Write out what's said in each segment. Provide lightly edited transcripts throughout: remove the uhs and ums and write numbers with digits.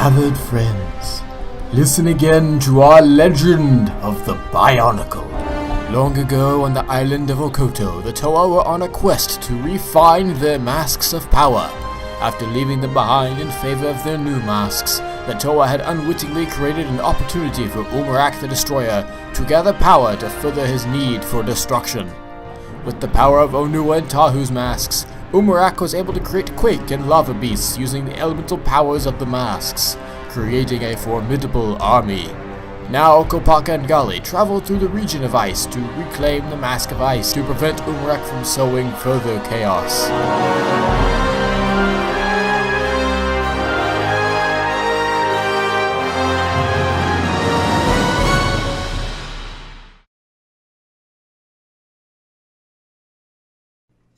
Gathered friends, listen again to our legend of the BIONICLE. Long ago on the island of Okoto, the Toa were on a quest to refine their masks of power. After leaving them behind in favor of their new masks, the Toa had unwittingly created an opportunity for Umarak the Destroyer to gather power to further his need for destruction. With the power of Onua and Tahu's masks, Umarak was able to create quake and lava beasts using the elemental powers of the masks, creating a formidable army. Now Kopaka and Gali travel through the region of ice to reclaim the Mask of Ice to prevent Umarak from sowing further chaos.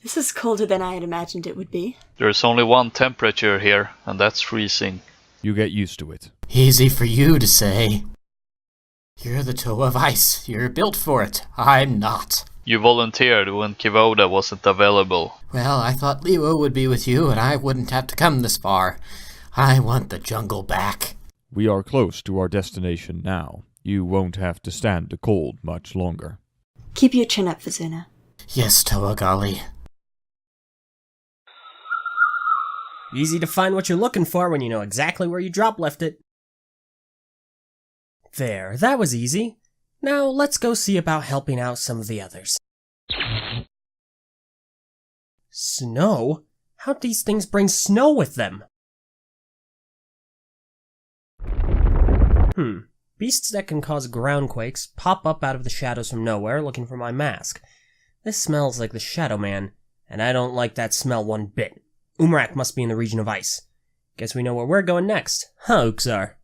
This is colder than I had imagined it would be. There's only one temperature here, and that's freezing. You get used to it. Easy for you to say. You're the Toa of Ice. You're built for it. I'm not. You volunteered when Kivoda wasn't available. Well, I thought Leo would be with you and I wouldn't have to come this far. I want the jungle back. We are close to our destination now. You won't have to stand the cold much longer. Keep your chin up, Vizuna. Yes, Toa Gali. Easy to find what you're looking for when you know exactly where you drop left it. There, that was easy. Now let's go see about helping out some of the others. Snow? How'd these things bring snow with them? Beasts that can cause ground quakes pop up out of the shadows from nowhere looking for my mask. This smells like the Shadow Man, and I don't like that smell one bit. Umarak must be in the region of ice. Guess we know where we're going next, huh, Uxar?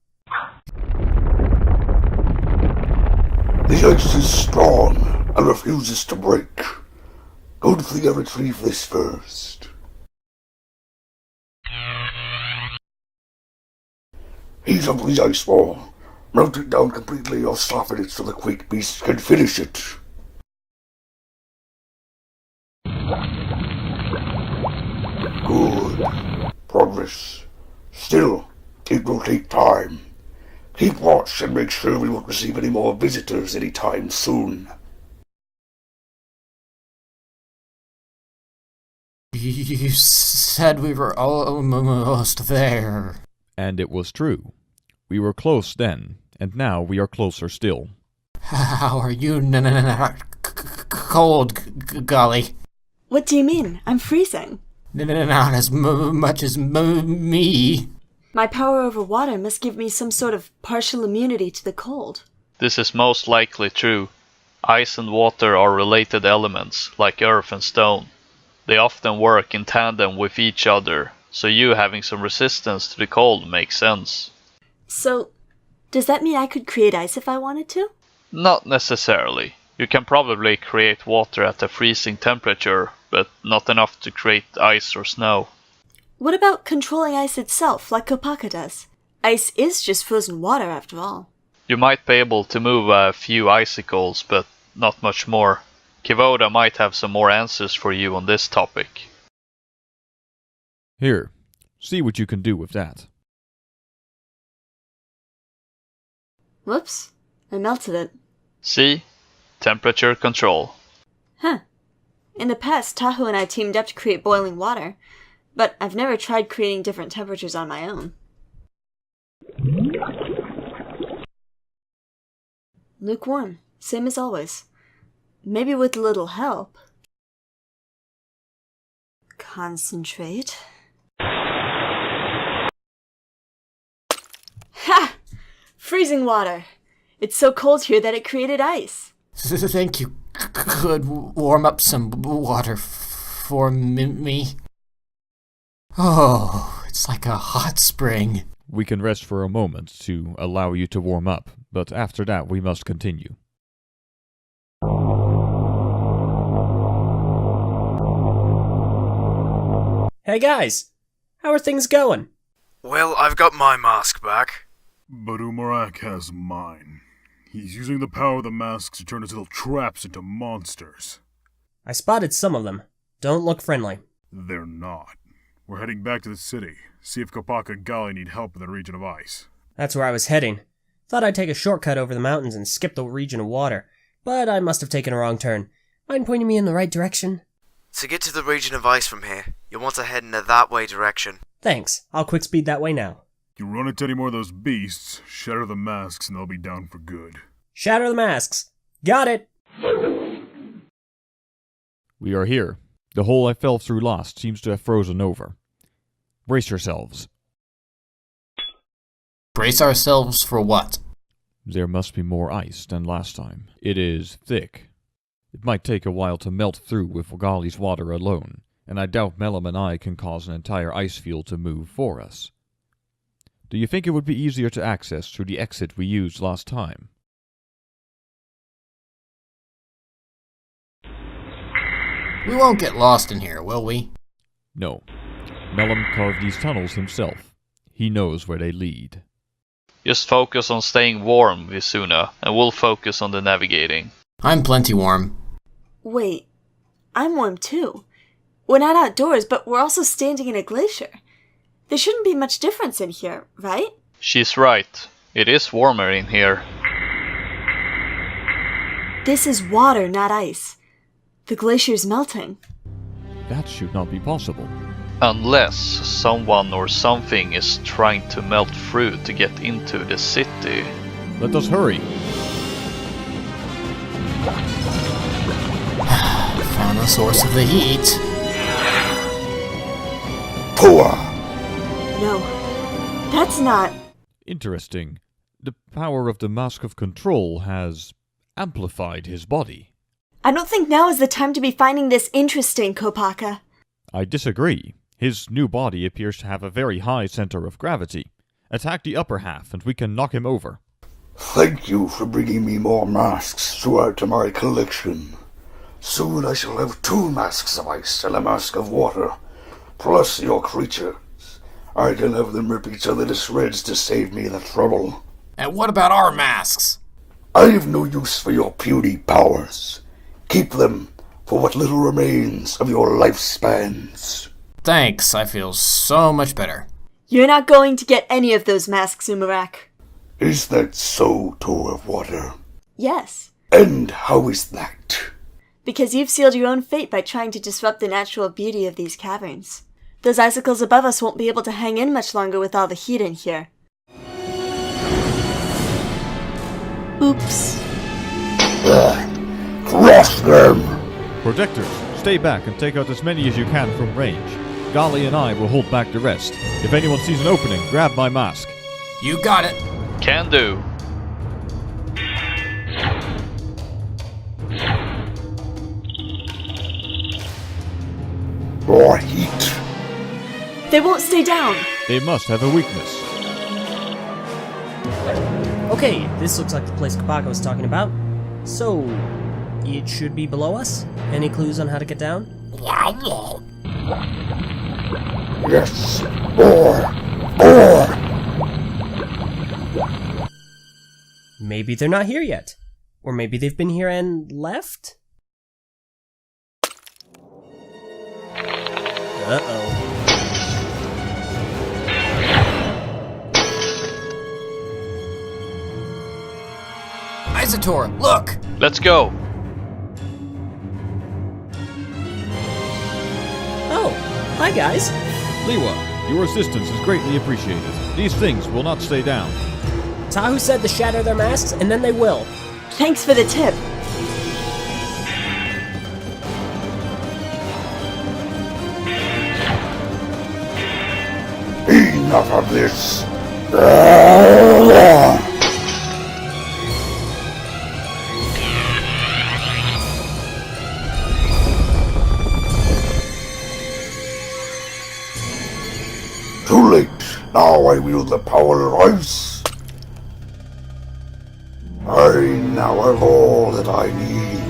The ice is strong and refuses to break. Good thing I retrieve this first. Heat up the ice wall. Melt it down completely or soften it so the quake beasts can finish it. Good. Progress. Still, it will take time. Keep watch and make sure we won't receive any more visitors anytime soon. You said we were almost there. And it was true. We were close then, and now we are closer still. How are you cold, Gali? What do you mean? I'm freezing. Not as much as me. My power over water must give me some sort of partial immunity to the cold. This is most likely true. Ice and water are related elements, like earth and stone. They often work in tandem with each other, so you having some resistance to the cold makes sense. So, does that mean I could create ice if I wanted to? Not necessarily. You can probably create water at a freezing temperature, but not enough to create ice or snow. What about controlling ice itself, like Kopaka does? Ice is just frozen water, after all. You might be able to move a few icicles, but not much more. Kivoda might have some more answers for you on this topic. Here, see what you can do with that. Whoops, I melted it. See? Temperature control. Huh. In the past, Tahu and I teamed up to create boiling water, but I've never tried creating different temperatures on my own. Lukewarm, same as always. Maybe with a little help. Concentrate. Ha! Freezing water! It's so cold here that it created ice. Think you could warm up some water for me? Oh, it's like a hot spring. We can rest for a moment to allow you to warm up, but after that we must continue. Hey guys, how are things going? Well, I've got my mask back. But Umarak has mine. He's using the power of the masks to turn his little traps into monsters. I spotted some of them. Don't look friendly. They're not. We're heading back to the city. See if Kopaka and Gali need help in the region of ice. That's where I was heading. Thought I'd take a shortcut over the mountains and skip the region of water, but I must have taken a wrong turn. Mind pointing me in the right direction? To get to the region of ice from here, you'll want to head in a that way direction. Thanks. I'll quick speed that way now. You run into any more of those beasts, shatter the masks and they'll be down for good. Shatter the masks. Got it! We are here. The hole I fell through last seems to have frozen over. Brace yourselves. Brace ourselves for what? There must be more ice than last time. It is thick. It might take a while to melt through with Gali's water alone, and I doubt Mellum and I can cause an entire ice field to move for us. Do you think it would be easier to access through the exit we used last time? We won't get lost in here, will we? No. Mellum carved these tunnels himself. He knows where they lead. Just focus on staying warm, Visuna, and we'll focus on the navigating. I'm plenty warm. Wait, I'm warm too. We're not outdoors, but we're also standing in a glacier. There shouldn't be much difference in here, right? She's right. It is warmer in here. This is water, not ice. The glacier's melting. That should not be possible. Unless someone or something is trying to melt through to get into the city. Let us hurry. Found the source of the heat. Poor! No, that's not... Interesting. The power of the Mask of Control has amplified his body. I don't think now is the time to be finding this interesting, Kopaka. I disagree. His new body appears to have a very high center of gravity. Attack the upper half and we can knock him over. Thank you for bringing me more masks to add to my collection. Soon I shall have 2 masks of ice and a mask of water, plus your creatures. I can have them rip each other to shreds to save me the trouble. And what about our masks? I've no use for your puny powers. Keep them for what little remains of your lifespans. Thanks, I feel so much better. You're not going to get any of those masks, Umarak. Is that so, Toe of Water? Yes, And how is that? because you've sealed your own fate by trying to disrupt the natural beauty of these caverns. Those icicles above us won't be able to hang in much longer with all the heat in here. Oops. Cross them! Protectors, stay back and take out as many as you can from range. Gali and I will hold back the rest. If anyone sees an opening, grab my mask. You got it. Can do. More heat. They won't stay down. They must have a weakness. Okay, this looks like the place Kopaka was talking about. So, it should be below us? Any clues on how to get down? Yes. More. Maybe they're not here yet. Or maybe they've been here and left? Uh-oh. Isotor, look! Let's go. Oh, hi guys. Liwa, your assistance is greatly appreciated. These things will not stay down. Tahu said to shatter their masks, and then they will. Thanks for the tip. Enough of this. Too late. Now I wield the power of ice. I now have all that I need.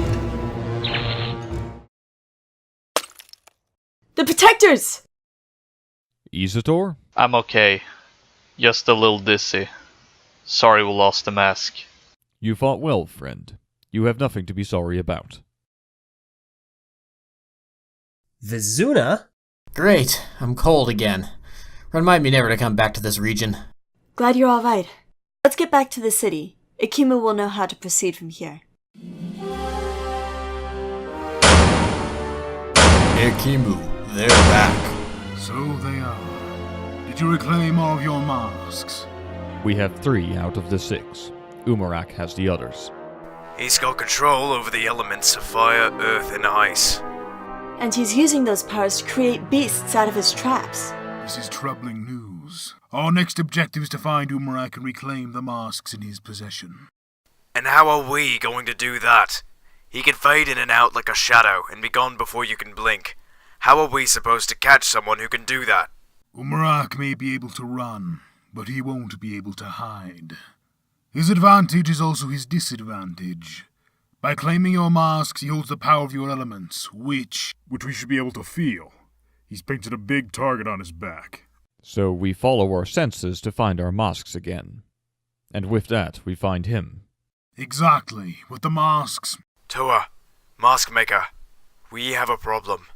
The protectors! Isator? I'm okay. Just a little dizzy. Sorry we lost the mask. You fought well, friend. You have nothing to be sorry about. Vizuna? Great, I'm cold again. Remind me never to come back to this region. Glad you're all right. Let's get back to the city. Ikimu will know how to proceed from here. Ikimu, they're back. So they are. Did you reclaim all of your masks? We have 3 out of the 6. Umarak has the others. He's got control over the elements of fire, earth, and ice. And he's using those powers to create beasts out of his traps. This is troubling news. Our next objective is to find Umarak and reclaim the masks in his possession. And how are we going to do that? He can fade in and out like a shadow and be gone before you can blink. How are we supposed to catch someone who can do that? Umarak may be able to run, but he won't be able to hide. His advantage is also his disadvantage. By claiming your masks, he holds the power of your elements, which we should be able to feel. He's painted a big target on his back. So we follow our senses to find our masks again. And with that, we find him. Exactly. With the masks. Toa, Mask Maker, we have a problem.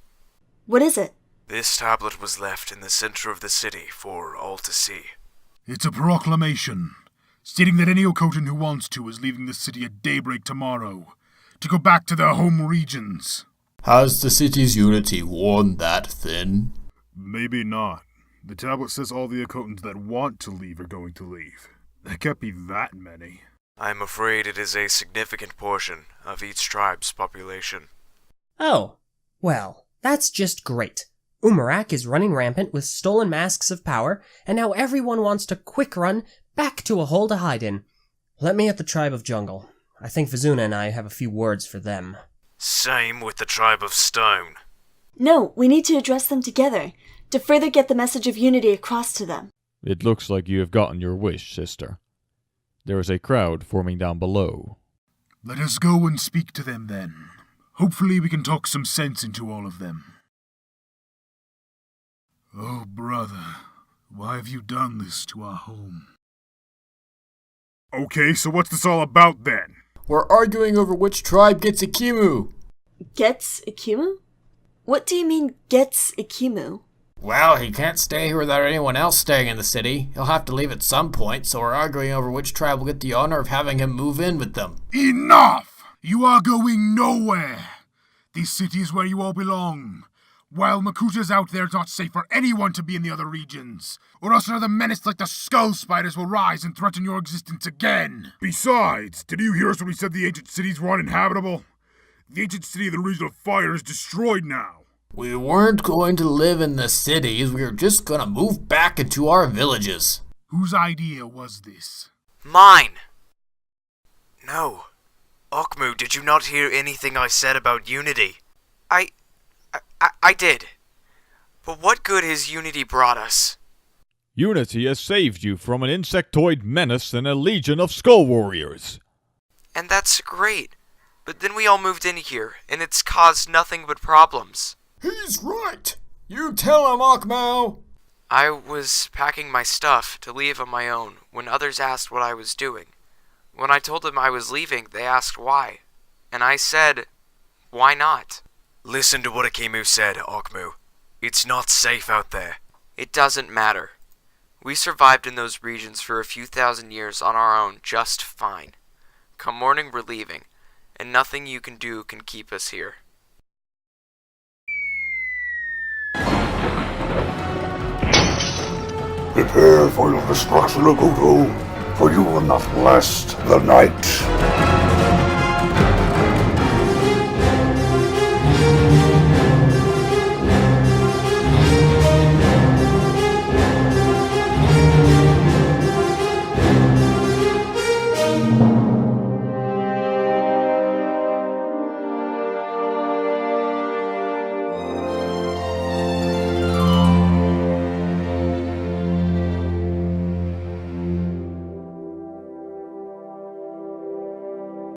What is it? This tablet was left in the center of the city for all to see. It's a proclamation, stating that any Okotan who wants to is leaving the city at daybreak tomorrow, to go back to their home regions. Has the city's unity worn that thin? Maybe not. The tablet says all the Okotans that want to leave are going to leave. There can't be that many. I'm afraid it is a significant portion of each tribe's population. Oh, well, that's just great. Umarak is running rampant with stolen masks of power, and now everyone wants to quick run back to a hole to hide in. Let me at the tribe of Jungle. I think Vizuna and I have a few words for them. Same with the tribe of Stone. No, we need to address them together, to further get the message of unity across to them. It looks like you have gotten your wish, sister. There is a crowd forming down below. Let us go and speak to them then. Hopefully we can talk some sense into all of them. Oh, brother, why have you done this to our home? Okay, so what's this all about then? We're arguing over which tribe gets Ikimu. Gets Ikimu? What do you mean, gets Ikimu? Well, he can't stay here without anyone else staying in the city. He'll have to leave at some point, so we're arguing over which tribe will get the honor of having him move in with them. Enough! You are going nowhere! This city is where you all belong. While Makuta's out there, it's not safe for anyone to be in the other regions, or else another menace like the skull spiders will rise and threaten your existence again. Besides, did you hear us when we said the ancient cities were uninhabitable? The ancient city of the region of fire is destroyed now. We weren't going to live in the cities, we were just gonna move back into our villages. Whose idea was this? Mine! No. Okmu, did you not hear anything I said about unity? I did. But what good has unity brought us? Unity has saved you from an insectoid menace and a legion of skull warriors. And that's great. But then we all moved in here, and it's caused nothing but problems. He's right! You tell him, Akmau! I was packing my stuff to leave on my own when others asked what I was doing. When I told them I was leaving, they asked why. And I said, why not? Listen to what Akimu said, Okmu. It's not safe out there. It doesn't matter. We survived in those regions for a few thousand years on our own just fine. Come morning, we're leaving, and nothing you can do can keep us here. Prepare for your destruction, Okuto, for you will not last the night.